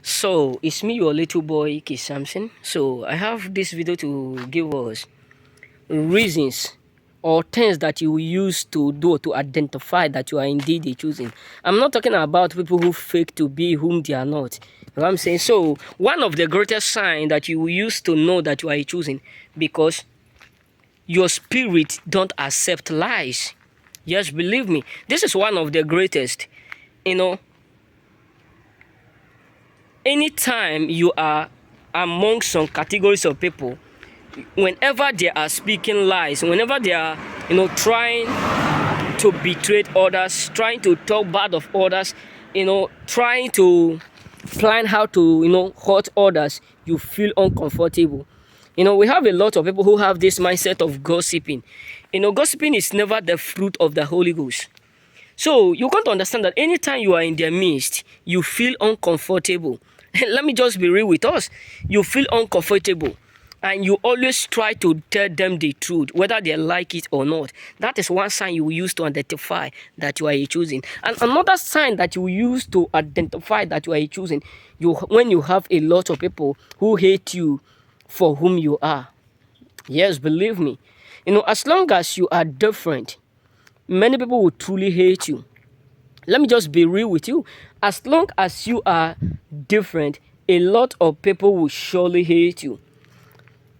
So it's me, your little boy, K Samson. So I have this video to give us reasons or things that you will use to do to identify that you are indeed a choosing. I'm not talking about people who fake to be whom they are not. You know what I'm saying? So one of the greatest signs that you will use to know that you are a choosing, because your spirit don't accept lies. Yes, believe me, this is one of the greatest. You know, anytime you are among some categories of people, whenever they are speaking lies, whenever they are, trying to betray others, trying to talk bad of others, trying to plan how to, hurt others, you feel uncomfortable. We have a lot of people who have this mindset of gossiping. Gossiping is never the fruit of the Holy Ghost. So you got to understand that anytime you are in their midst, you feel uncomfortable. Let me just be real with us. You feel uncomfortable. And you always try to tell them the truth, whether they like it or not. That is one sign you will use to identify that you are a choosing. And another sign that you will use to identify that you are a choosing, when you have a lot of people who hate you for whom you are. Yes, believe me. As long as you are different, many people will truly hate you. Let me just be real with you. As long as you are different, a lot of people will surely hate you.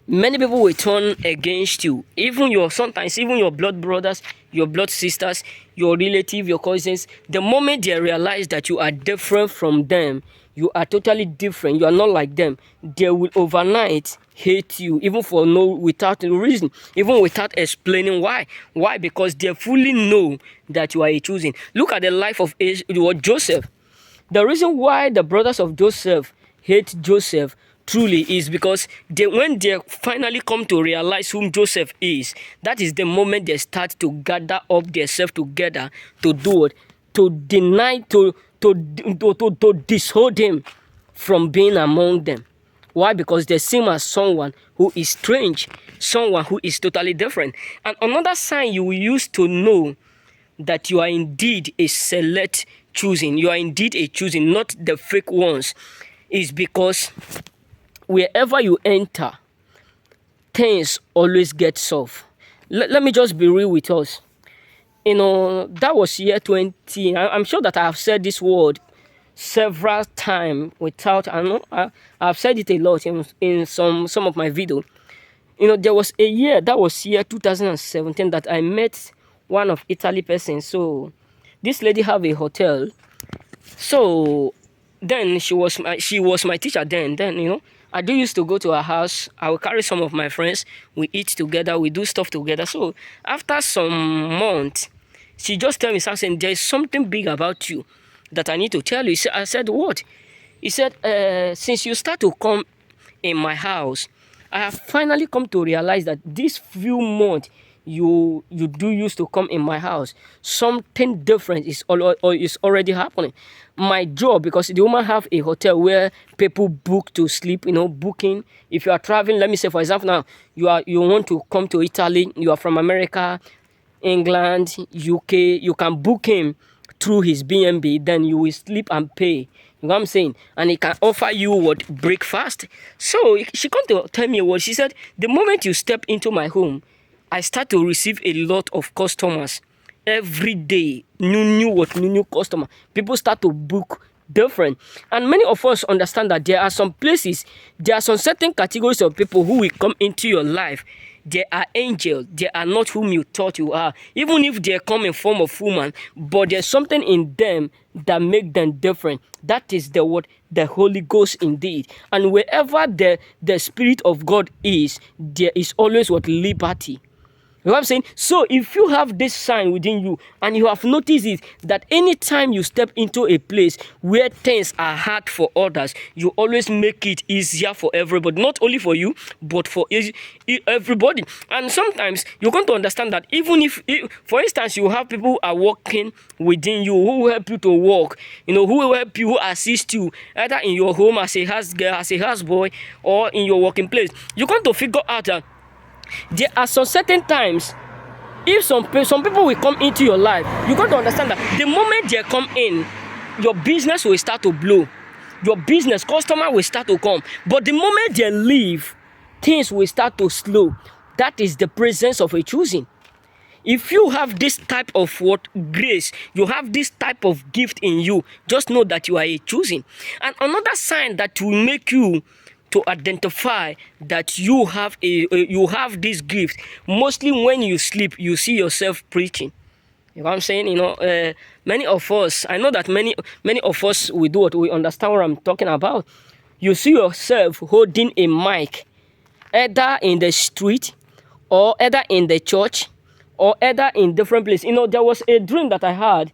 Many people will turn against you. Sometimes even your blood brothers, your blood sisters, your relative, your cousins. The moment they realize that you are different from them, you are totally different, you are not like them, they will overnight hate you, even without a reason, even without explaining why. Why? Because they fully know that you are a choosing. Look at the life of Joseph. The reason why the brothers of Joseph hate Joseph truly is because when they finally come to realize whom Joseph is, that is the moment they start to gather up themselves together to do it, to deny, to dishold him from being among them. Why? Because they see him as someone who is strange, someone who is totally different. And another sign you will use to know that you are indeed a select choosing, you are indeed a choosing, not the fake ones, is because wherever you enter, things always get solved. Let me just be real with us. That was year 20. I'm sure that I have said this word several times without, I've said it a lot in some of my videos. There was a year, that was year 2017, that I met one of Italy person. So this lady have a hotel. So then she was my teacher then. I do used to go to her house. I will carry some of my friends. We eat together. We do stuff together. So after some months, she just tell me something. There is something big about you that I need to tell you. I said, what? He said, since you start to come in my house, I have finally come to realize that this few months you do used to come in my house, something different is already happening. My job, because the woman have a hotel where people book to sleep, booking. If you are traveling, let me say for example now, you want to come to Italy, you are from America, England, UK, you can book him through his BNB, then you will sleep and pay. You know what I'm saying? And he can offer you what? Breakfast. So she come to tell me what she said. The moment you step into my home, I start to receive a lot of customers every day. New customer. People start to book different. And many of us understand that there are some places, there are some certain categories of people who will come into your life. They are angels. They are not whom you thought you are. Even if they come in form of woman, but there's something in them that make them different. That is the word, the Holy Ghost indeed. And wherever the Spirit of God is, there is always what? Liberty. You know what I'm saying? So if you have this sign within you and you have noticed it, that anytime you step into a place where things are hard for others, you always make it easier for everybody. Not only for you, but for everybody. And sometimes you're going to understand that even if for instance, you have people who are working within you, who will help you to work, who will help you, who assist you, either in your home as a houseboy or in your working place. You're going to figure out that there are some certain times, if some people will come into your life, you got to understand that the moment they come in, your business will start to blow. your business, customer will start to come. But the moment they leave, things will start to slow. That is the presence of a choosing. If you have this type of grace, you have this type of gift in you, just know that you are a choosing. And another sign that will make you to identify that you have this gift, mostly when you sleep, you see yourself preaching. You know what I'm saying? Many of us, I know that many of us, we do what we understand what I'm talking about. You see yourself holding a mic, either in the street, or either in the church, or either in different places. There was a dream that I had.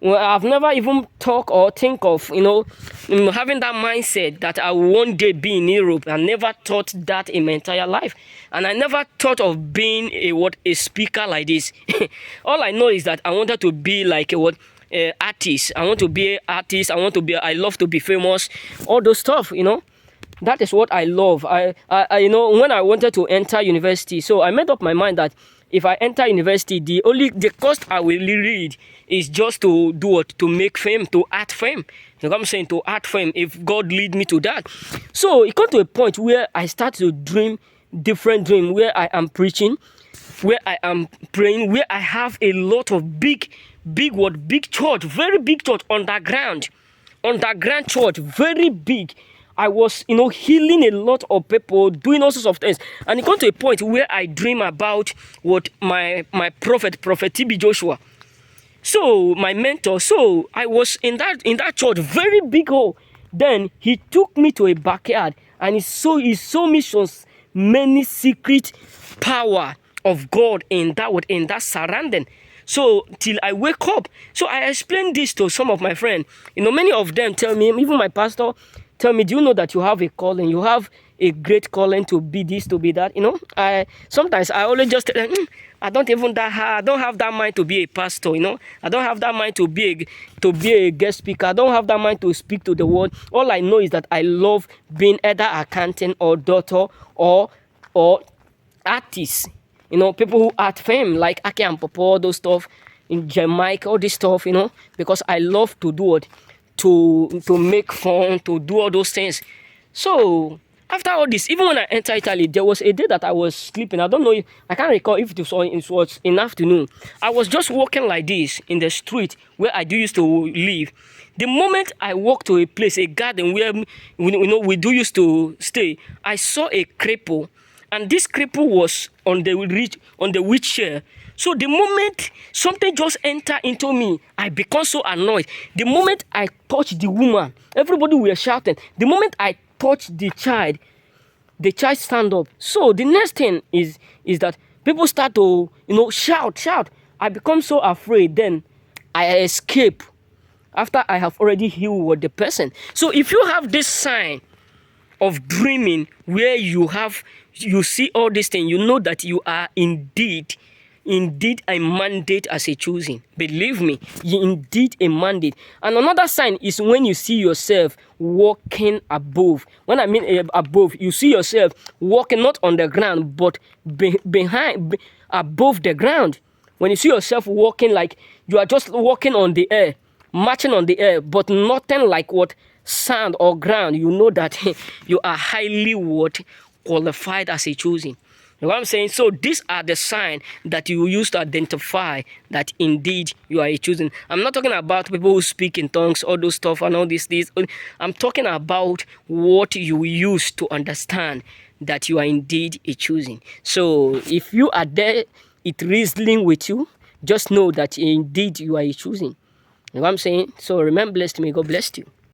Well, I've never even talk or think of, having that mindset that I will one day be in Europe. I never thought that in my entire life. And I never thought of being a speaker like this. All I know is that I wanted to be like artist. I want to be an artist. I love to be famous. All those stuff, That is what I love. I when I wanted to enter university, so I made up my mind that if I enter university, the course I will read is just to do what? To make fame, to art fame. You know what I'm saying? To art fame, if God lead me to that. So it got to a point where I start to dream different dream, where I am preaching, where I am praying, where I have a lot of big church, very big church, underground church, very big. I was, healing a lot of people, doing all sorts of things. And it got to a point where I dream about what my prophet TB Joshua. So, my mentor, I was in that church, very big hole. Then he took me to a backyard and he saw me many secret power of God in that surrounding. So till I wake up. So I explained this to some of my friends. Many of them tell me, even my pastor, tell me, do you know that you have a calling? You have a great calling to be this, to be that. Sometimes I always just tell them, I don't have that mind to be a pastor. I don't have that mind to be a guest speaker. I don't have that mind to speak to the world. All I know is that I love being either accountant or doctor or artist. People who art fame like Ake and Popo, all those stuff in Jamaica, all this stuff. Because I love to do it. To make fun, to do all those things. So after all this, even when I entered Italy, there was a day that I was sleeping. I don't know, I can't recall if it was in the afternoon. I was just walking like this in the street where I used to live. The moment I walked to a place, a garden where we used to stay, I saw a cripple, and this cripple was on the wheelchair. So the moment something just entered into me, I become so annoyed. The moment I touched the woman, everybody were shouting. The moment I touched the child stand up. So the next thing is that people start to, shout. I become so afraid. Then I escape after I have already healed the person. So if you have this sign of dreaming where you see all these things, you know that you are indeed a mandate as a choosing. Believe me, you indeed a mandate. And another sign is when you see yourself walking above. When I mean above, you see yourself walking not on the ground, but above the ground. When you see yourself walking like you are just walking on the air, marching on the air, but nothing like sand or ground, you know that you are highly qualified as a choosing. You know what I'm saying? So these are the signs that you use to identify that indeed you are a choosing. I'm not talking about people who speak in tongues, all those stuff and all these. I'm talking about what you use to understand that you are indeed a choosing. So if you are there, it wrestling with you, just know that indeed you are a choosing. You know what I'm saying? So remain blessed. May God bless you.